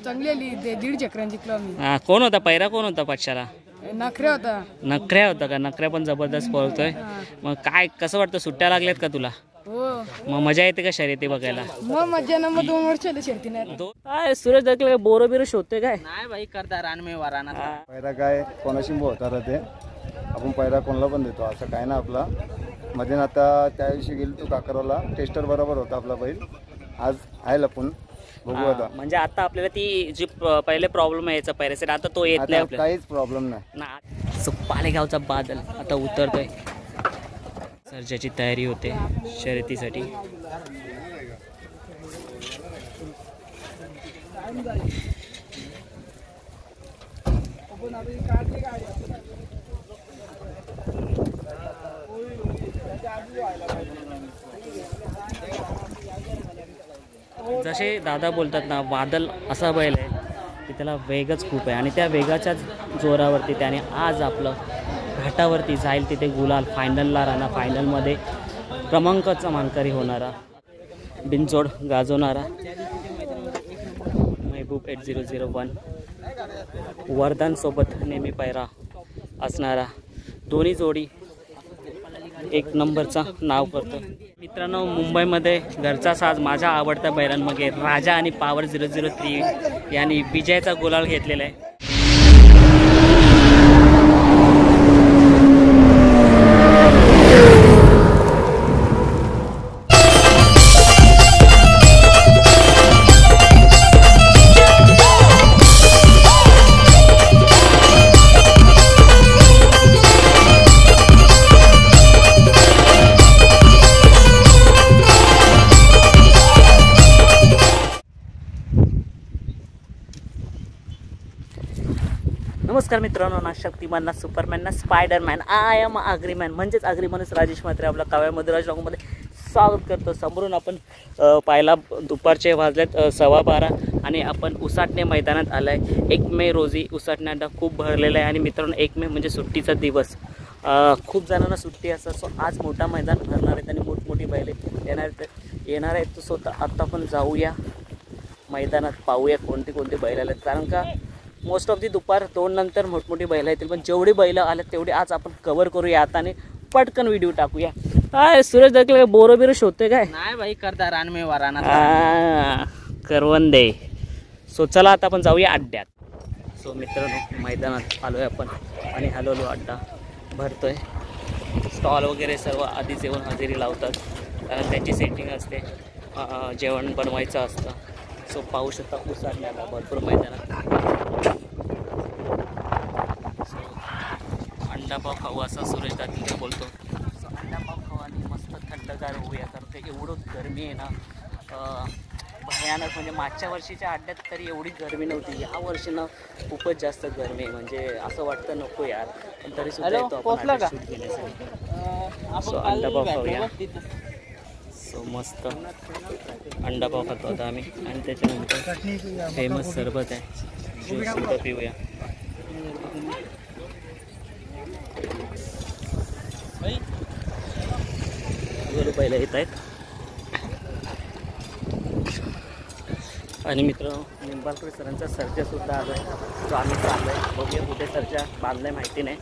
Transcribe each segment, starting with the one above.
चांगली आली 1.5 चक्रांची जिंकलो आम्ही. हा, कोण होता पैरा, कोण होता पक्षाला? नखऱ्या होता. नखऱ्या होता का? नखऱ्या पण जबरदस्त पळतोय. मग काय कसं वाटतं, सुट्ट्या लागल्यात का तुला? हो मग मजा येते का शर्यती बघायला? मग मजा ना. मग 2 वर्ष आले शर्ती नाही. काय सूरज दकले बोरो बिरो शोधतोय काय? नाही भाई करता रानमे वाराना. पैरा काय कोणाशी होता ते आपण पैरा कोणाला पण देतो असं काय ना. आपला मध्ये आता त्या दिवशी गेलो तू काकरवाला, टेस्टर बरोबर होता आपला बैल. आज आहे लपून बघू आता. म्हणजे आता आपल्याला ती जी पहिले प्रॉब्लेम यायचा पैरासेट, आता तो येत नाही आपल्याला. काहीच प्रॉब्लेम नाही ना. सो पालेगावचा बादल आता उतरतोय. सर्जाची तयारी होते शर्यतीसाठी. जसे दादा बोलतात ना, बादल असा बैल आहे की त्याला वेगच खूप आहे आणि त्या वेगाच्या जोरावरती त्याने आज आपलं घाटावरती जाईल तिथे गुलाल, फायनलला राहणार, फायनलमध्ये क्रमांकाचा मानकरी होणारा, बिनजोड गाजवणारा महबूब 8001 वरदानसोबत नेहमी पैरा असणारा, दोन्ही जोडी एक नंबरचा नाव करतो. मित्रांनो, मुंबईमध्ये घरचा साज माझ्या आवडत्या बैलांमध्ये राजा आणि पॉवर 003 यांनी विजयाचा गुलाल घेतलेला आहे. नमस्कार मित्रांनो, ना शक्तिमान, ना सुपरमॅन, ना स्पायडरमॅन, आय एम आग्रीमॅन म्हणजेच आग्री माणूस राजेश म्हात्रे आपला काव्या मधुराज रॉकमध्ये स्वागत करतो. समोरून आपण पाहिला दुपारचे वाजलेत 12:15 आणि आपण उसाटणे मैदानात आलं आहे. 1 मे रोजी उसाटण्याला खूप भरलेलं आहे आणि मित्रांनो 1 मे म्हणजे सुट्टीचा दिवस. खूप जणांना सुट्टी असतात. सो आज मोठा मैदान भरणार आहेत आणि मोठमोठी बैले येणार आहेत. तो स्वतः आत्ता आपण जाऊया मैदानात, पाहूया कोणती कोणती बैल आलेत. कारण का मोस्ट ऑफ दी दुपार 2 नंतर मोठमोठी बैलं येतील, पण जेवढी बैलं आलेत तेवढी आज आपण कव्हर करूया आता आणि पटकन व्हिडिओ टाकूया. काय सूरज दकले बोरो बिरो शोधतोय काय? नाही भाई करता रानमे वाराना. करवंदे. सो चला आता आपण जाऊया अड्ड्यात. सो मित्रांनो, मैदानात आलोय आपण आणि हळूहळू अड्डा भरतोय. स्टॉल वगैरे सर्व आधीच येऊन हजेरी लावतात, कारण त्यांची सेटिंग असते, जेवण बनवायचं असतं. सो पाहू शकता उसाटण्याला भरपूर मैदानात. अंडापाव खाऊ असा सूरज दादा बोलतो. सो अंडापाव खाऊ आणि मस्त थंडगार होऊया, कारण ते एवढं गरमी आहे ना, भयानक. म्हणजे मागच्या वर्षीच्या अड्ड्यात तरी एवढी गरमी नव्हती, या वर्षी ना खूपच जास्त गरमी आहे. म्हणजे असं वाटतं नको यार, पण तरी सुद्धा येतो आपण शूट घेण्यासाठी. सो अंडापाव खाऊया. सो मस्त अंडापाव खातो आता आम्ही आणि त्याच्यानंतर फेमस सरबत आहे, ज्यूस सुद्धा पिऊया. पहिला येत आहेत आणि मित्रांनो, निंबाळकर सरांचा सर्जा सुद्धा आलो आहे. जो आम्ही चाललो आहे, बघूया कुठे सर्जा बांधलाय माहिती नाही.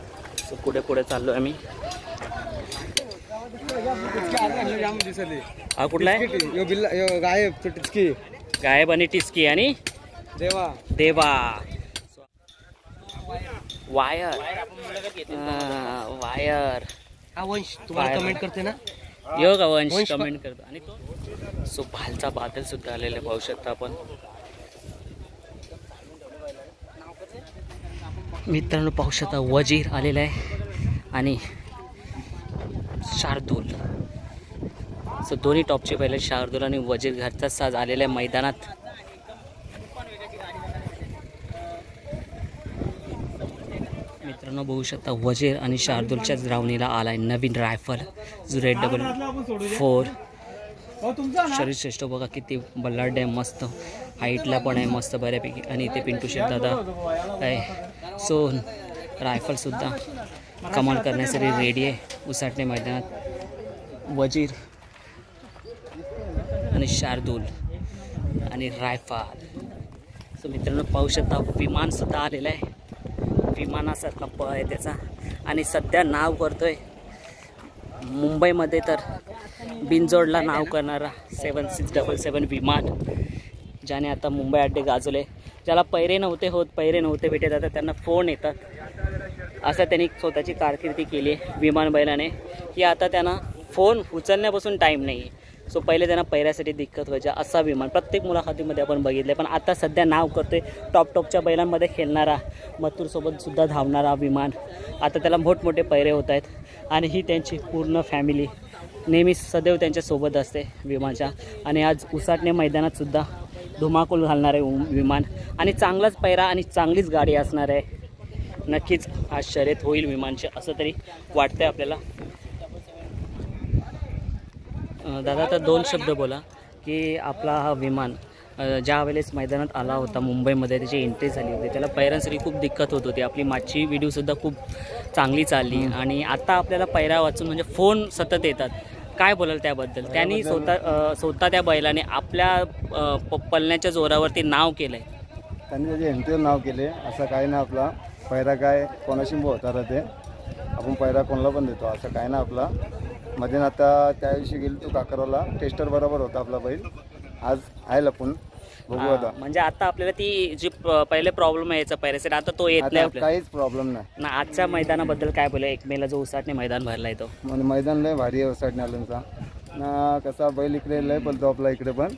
सो पुढे पुढे चाललो आहे आम्ही. हा कुठला आहे? गायब आणि टिचकी आणि देवा. वायर वायर वंश तुम्हाला कमेंट करते ना, यो का वंश कमेंट करतो. आणि तो सो भालचा बादल सुद्धा आलेला पाहू शकता आपण. मित्रांनो पाहू शकता वजीर आलेला आहे आणि शार्दूल. सो दोन्ही टॉपचे पहिले शार्दूल आणि वजीर घरचा साज आलेला आहे मैदानात. मित्रांनो बघू शकता वजीर आणि शार्दूलच्याच रावणीला आलाय नवीन रायफल Z44. शरीर श्रेष्ठ बघा किती बल्लाड आहे, मस्त हाईटला पण आहे मस्त बऱ्यापैकी. आणि इथे पिंटू शेठ दादा आहे. सो रायफलसुद्धा कमाल करण्यासाठी रेडी आहे उसाटणे मैदानात. वजीर आणि शार्दूल आणि रायफल. सो मित्रांनो पाहू शकता विमान सुद्धा आलेलं आहे, विमानासारखा पळ आहे त्याचा आणि सध्या नाव करतोय मुंबईमध्ये तर बिनजोडला नाव करणारा 7677 विमान, ज्याने आता मुंबई अड्डे गाजवले. ज्याला पैरे नव्हते भेटत आता त्यांना फोन येतात, असं त्यांनी स्वतःची कारकिर्दी केली आहे विमान बैलाने, की आता त्यांना फोन उचलण्यापासून टाईम नाही आहे. सो पहिले त्यांना पैऱ्यासाठी दिक्कत व्हायच्या, असा विमान प्रत्येक मुलाखतीमध्ये आपण बघितलं. पण आता सध्या नाव करतोय टॉपच्या बैलांमध्ये खेळणारा, मथुरसोबतसुद्धा धावणारा विमान. आता त्याला मोठमोठे पैरे होत आहेत आणि ही त्यांची पूर्ण फॅमिली नेहमी सदैव त्यांच्यासोबत असते विमानच्या. आणि आज उसाटणे मैदानातसुद्धा धुमाकूळ घालणारे विमान आणि चांगलाच पैरा आणि चांगलीच गाडी असणार आहे. नक्कीच आज शर्यत होईल विमानचे असं तरी वाटतंय आपल्याला. दादा आता 2 शब्द बोला की आपला हा विमान ज्या वेळेस मैदानात आला होता मुंबईमध्ये, त्याची एंट्री झाली होती, त्याला पैऱ्यांसाठी खूप दिक्कत होत होती. आपली मागची व्हिडिओसुद्धा खूप चांगली चालली आणि आता आपल्याला पैरा वाचून म्हणजे फोन सतत येतात. काय बोलाल त्याबद्दल? त्यांनी स्वतः त्या बैलाने आपल्या पळण्याच्या जोरावरती नाव केलं आहे. त्यांनी त्याचे एंट्रीवर नाव केले, असं काय ना आपला पैरा काय कोणाशी होता राहते, आपण पैरा कोणाला पण देतो असं काय ना आपला. मध्ये आता त्या दिवशी गेलो तो काकरवाला, टेस्टर बरोबर होता आपला बैल, आज आहे लपून बघू आता. म्हणजे आता आपल्याला ती जी पहिले प्रॉब्लेम यायचा पैऱ्यासाठी आता तो येत नाही आपल्याला, काहीच प्रॉब्लेम नाही ना. आजच्या मैदानाबद्दल काय बोला? 1 मेला जो उसाटणे मैदान भरलाय तो म्हणजे मैदान लय भारी आहे उसाटण्याचा ना. कसा बैल इकडे लय बोलतो आपला इकडे पण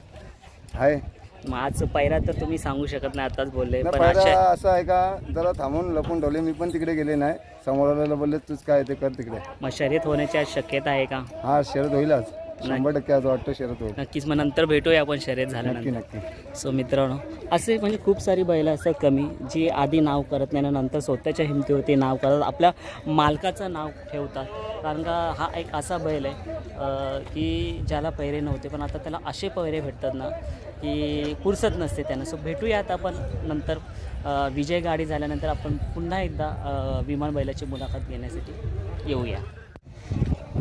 आहे. मग आज पैरा तर तुम्ही सांगू शकत नाही, आताच बोलले. पण पैरा असं आहे का जरा थांबून लपून ठेवले, मी पण तिकडे गेले नाही, समोर बोलले तूच काय ते कर तिकडे. मग शर्यत होण्याची आज शक्यता आहे का? हा शर्यत होईल आज 100% आज वाटतं शर्यत होईल. नक्कीच. मग नंतर भेटूया आपण शर्यत नक्की झाल्यानंतर. नक्की. सो मित्रांनो असे म्हणजे खूप सारी बैलं असतात कमी जी आधी नाव करत नाही, नंतर स्वतःच्या हिमतीवरती नाव करतात, आपल्या मालकाचं नाव ठेवतात. कारण का हा एक असा बैल आहे की ज्याला पैरे नव्हते पण आता त्याला असे पैरे भेटतात ना की पुरसत नसते त्यांना. सो भेटूया आता आपण नंतर विजय गाडी झाल्यानंतर आपण पुन्हा एकदा विमान बैलाची मुलाखत घेण्यासाठी येऊया.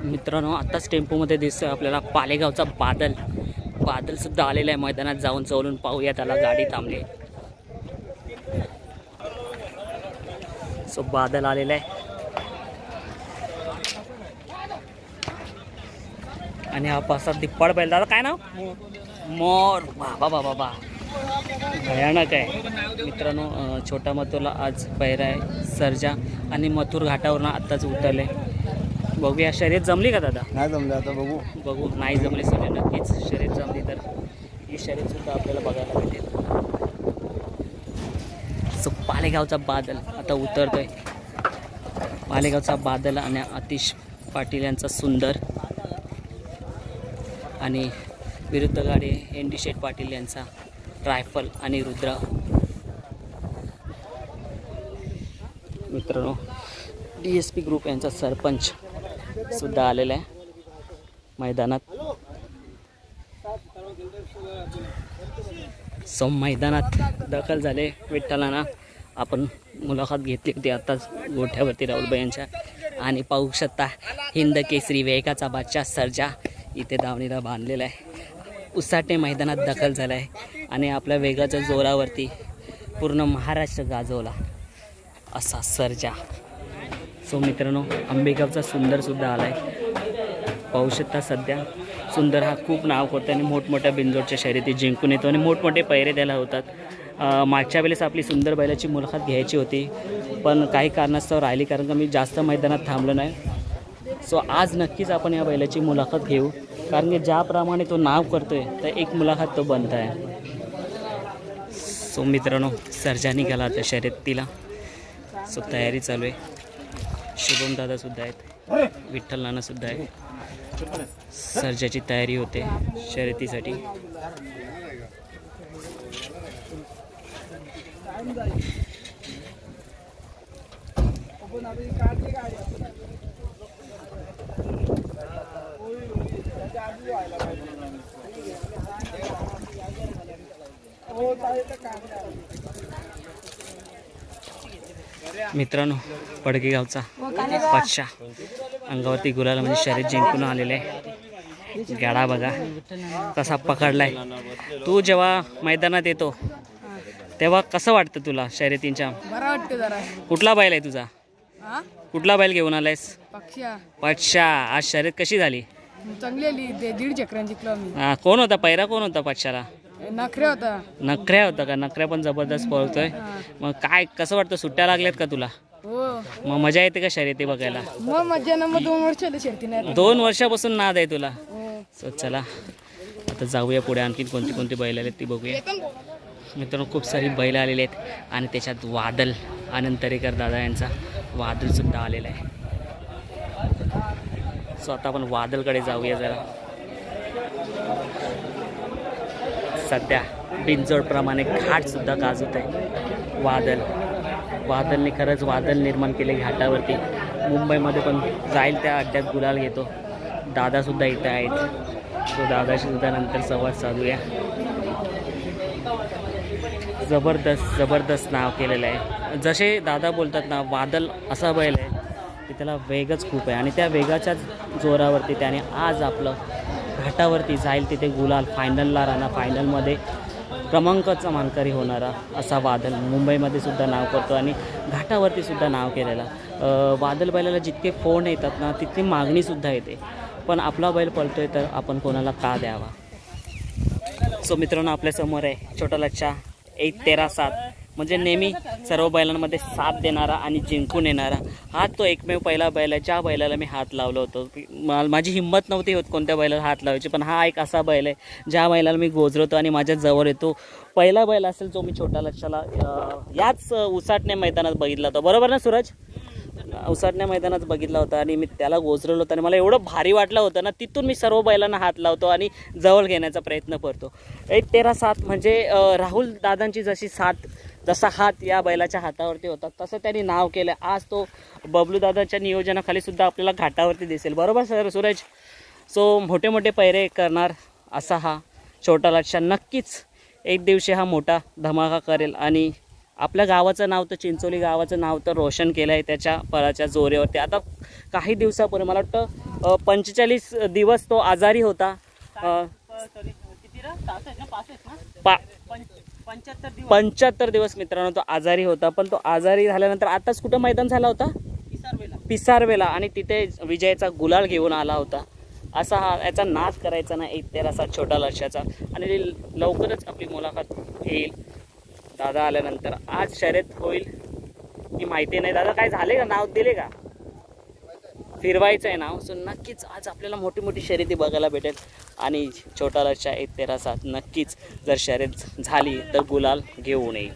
मित्रांनो आत्ताच टेम्पोमध्ये दिसतोय आपल्याला पालेगावचा बादलसुद्धा आलेला आहे. मैदानात जाऊन चौलून पाहूया त्याला, गाडी थांबली. सो बादल आलेला आहे आणि हा पासा दिप्पाड बैल. दादा काय नाव? मोर. बाबा भयानक आहे मित्रांनो. छोटा मथुरला आज पैरा आहे सर्जा आणि मथुर घाटावरून आत्ताच उतरले. बघूया शर्यत जमली का दादा? नाही जमले, आता बघू. नाही जमले सगळे. नक्कीच शर्यत जमली तर ही शर्यतसुद्धा आपल्याला बघायला भेटेल. सो पालेगावचा बादल आता उतरतोय. पालेगावचा बादल आणि आतिश पाटील यांचा सुंदर आणि विरुद्ध गाडी एन.डी. शेठ पाटील यांचा रायफल आणि रुद्र. मित्रांनो DSP ग्रुप यांचा सरपंच सुद्धा आलेला आहे मैदानात. सो मैदानात दखल झाले विठ्ठलांना. आपण मुलाखत घेतली होती आत्ताच गोठ्यावरती राहुलबाई यांच्या. आणि पाहू शकता हिंद केसरी वेगाचा बादशाह सर्जा इथे दावणीला बांधलेला आहे. उसाटणे मैदानात दखल झाला आहे आणि आपल्या वेगाच्या जोरावरती पूर्ण महाराष्ट्र गाजवला असा सर्जा. सो मित्रांनो आंबेगावचा सुंदरसुद्धा आला आहे. पाहू शकता सध्या सुंदर हा खूप नाव करतो आणि मोठमोठ्या बिनजोडच्या शर्यती जिंकून येतो आणि मोठमोठे पैरे त्याला होतात. मागच्या वेळेस आपली सुंदर बैलाची मुलाखत घ्यायची होती पण काही कारणास्तव राहिली, कारण का मी जास्त मैदानात थांबलो नाही. सो आज नक्कीच आपण या बैलाची मुलाखत घेऊ, कारण की ज्याप्रमाणे तो नाव करतोय तर एक मुलाखत तो बनत आहे. सो मित्रांनो सर्जा निघाला आता शर्यतीला. सो तयारी चालू आहे. शुभम दादासुद्धा आहेत, विठ्ठल नानासुद्धा आहे. सर्जाची तयारी होते शर्यतीसाठी. मित्रांनो पडकेगावचा बादशाह अंगावरती गुलाल म्हणजे शर्यत जिंकून आलेले आहे. गाडा बघा कसा पकडलाय. तू जेव्हा मैदानात येतो तेव्हा कसं वाटतं तुला शर्यतींच्या? बरं वाटतं जरा. कुठला बैल आहे तुझा? हा कुठला बैल घेऊन आलायस? पक्षा पक्षा. आज शर्यत कशी झाली? चांगली आली. ते 1.5 चक्रांची जिंकलो आम्ही. हा, कोण होता पैरा? कोण होता पक्षाला? नखरे होता. नखऱ्या होता का? नखऱ्या पण जबरदस्त पळतोय. मग काय कसं वाटतं? सुट्ट्या लागल्यात का तुला? हो मग मजा येते का शर्यती बघायला? मग मज्जा ना. मग 2 वर्ष झाले शर्यतीने. 2 वर्षापासून नाद आहे तुला. हो. सो चला आता जाऊया पुढे. आणखी कोणती कोणती बैल आलेत ती बघूया. मित्रांनो खूप सारी बैल आलेली आहेत आणि त्याच्यात वादल, आनंद तरेकर दादा यांचा वादलसुद्धा आलेला आहे. सो आता आपण वादलकडे जाऊया जरा. सध्या बिनजोडप्रमाणे घाटसुद्धा गाजवत आहे वादलने खरंच वादल निर्माण केले घाटावरती. मुंबईमध्ये पण जाईल त्या अड्ड्यात गुलाल घेतो. दादासुद्धा इथे आहेत. तो दादाशी सुद्धा नंतर संवाद साधूया. जबरदस्त नाव केलेलं आहे. जसे दादा बोलतात ना, वादल असा बैल आहे की त्याला वेगच खूप आहे आणि त्या वेगाच्या जोरावरती त्याने आज आपलं घाटावरती जाईल तिथे गुलाल फायनलला राहणार. फायनलमध्ये क्रमांकाचा मानकरी होणारा असा वादल मुंबईमध्ये सुद्धा नाव करतो आणि घाटावरती सुद्धा नाव केलेला. वादल बैलाला जितके फोन येतात ना तितकी मागणीसुद्धा येते. पण आपला बैल पळतोय तर आपण कोणाला का द्यावा? सो मित्रांनो आपल्यासमोर आहे छोटा लच्छा 1-13-7 म्हणजे नेहमी सर्व बैलांमध्ये साथ देणारा आणि जिंकून येणारा हा तो एकमेव पहिला बैल आहे ज्या बैलाला मी हात लावलो होतो. माझी हिंमत नव्हती होत कोणत्या बैलाला हात लावायची, पण हा एक असा बैल आहे ज्या बैलाला मी गोजरतो आणि माझ्या जवळ येतो. पहिला बैल असेल जो मी छोटा लच्छाला याच उसाटणे मैदानात बघितला होता. बरोबर ना सूरज? उसाटण्या मैदानात बघितला होता आणि मी त्याला गोजरलो होतं आणि मला एवढं भारी वाटलं होतं ना. तिथून मी सर्व बैलांना हात लावतो आणि जवळ घेण्याचा प्रयत्न करतो. 1-13-7 म्हणजे राहुल दादांची जसा हात या बैलाच्या हातावरती होता तसं त्यांनी नाव केलं. आज तो बबलू दादाच्या नियोजनाखाली सुद्धा आपल्याला घाटावरती दिसेल. बरोबर सर सूरज? सो मोठे मोठे पैरे करणार असा हा छोटा लच्छा नक्कीच एक दिवशी हा मोठा धमाका करेल आणि आपल्या गावाचं नाव तर चिंचोली गावाचं नाव तर रोशन केलं आहे त्याच्या पळाच्या जोरेवरती. आता काही दिवसापूर्वी मला वाटतं 45 दिवस तो आजारी होता. 75 दिवस मित्रांनो तो आजारी होता. पण तो आजारी झाल्यानंतर आताच कुठं मैदान झाला होता? पिसारवेला आणि तिथे विजयाचा गुलाल घेऊन आला होता. असा हा याचा नाच करायचा ना 1-13-7 छोटा लच्छाचा आणि लवकरच आपली मुलाखत येईल दादा आल्यानंतर. आज शर्यत होईल की माहिती नाही. दादा काय झाले का? नाव दिले का? फिरवायचं आहे नाव. सो नक्कीच आज आपल्याला मोठी मोठी शर्यती बघायला भेटेल आणि छोटा लच्छा 1-13-7 नक्कीच जर शर्यत झाली तर गुलाल घेऊन येईल.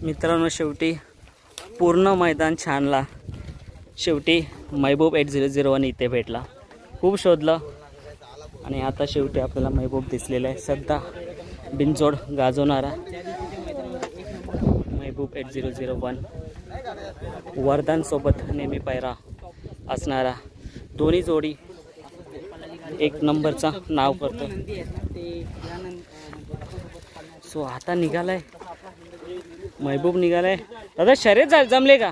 मित्रांनो शेवटी पूर्ण मैदान छानला. शेवटी महबूब 8001 इथे भेटला. खूप शोधलं आणि आता शेवटी आपल्याला महबूब दिसलेला आहे. सध्या बिनजोड गाजवणारा महबूब 8001 वरदानसोबत नेहमी पैरा असणारा दोन्ही जोडी एक नंबरचा नाव करतो. सो आता निघालाय महबूब निघालाय. दादा शर्यत जमले का?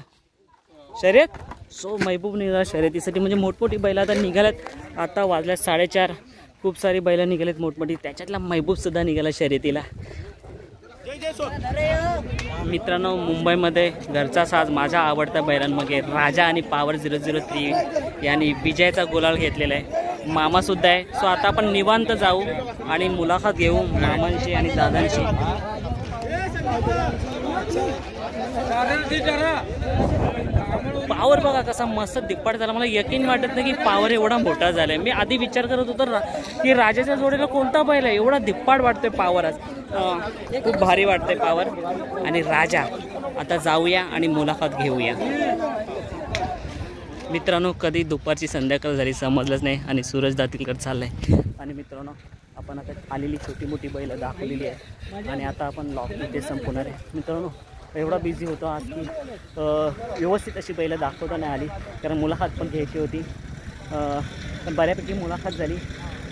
शर्यत? सो महबूब निघाला शर्यतीसाठी. म्हणजे मोठमोठी बैल आता निघाल्यात. आता वाजल्या 4:30. खूप सारी बैलं निघालेत मोठमोठी. त्याच्यातला महबूबसुद्धा निघाला शर्यतीला. मित्रांनो मुंबईमध्ये घरचा साज माझ्या आवडत्या बैलांमध्ये राजा आणि पॉवर 003 यांनी विजयाचा गुलाल घेतलेला आहे. मामासुद्धा आहे. सो आता आपण निवांत जाऊ आणि मुलाखत घेऊ मामांशी आणि दादांशी. पावर बघा कसा मस्त दिप्पाट झाला. मला यकीन वाटत नाही की पावर एवढा मोठा झालाय. मी आधी विचार करत होतो की राजाच्या जोडीला कोणता बैल आहे एवढा दिप्पाट वाटतोय पावर. आज खूप भारी वाटतंय पावर आणि राजा. आता जाऊया आणि मुलाखत घेऊया. मित्रांनो कधी दुपारची संध्याकाळ झाली समजलंच नाही आणि सूरज दातीलकर चाललाय. आणि मित्रांनो आपण आता आलेली छोटी मोठी बैल दाखवलेली आहे आणि आता आपण लॉक इथे संपवणार आहे. मित्रांनो एवढा बिझी होतो आज की व्यवस्थित अशी बैलं दाखवता नाही आली कारण मुलाखत पण घ्यायची होती. पण बऱ्यापैकी मुलाखत झाली.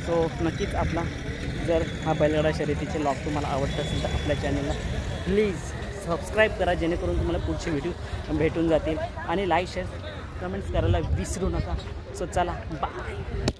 सो नक्कीच आपला जर हा बैलगाडा शर्यतीचे लॉग तुम्हाला आवडत असेल तर आपल्या चॅनलला प्लीज सबस्क्राईब करा जेणेकरून तुम्हाला पुढचे व्हिडिओ भेटून जातील आणि लाईक शेअर कमेंट्स करायला विसरू नका. सो चला बाय.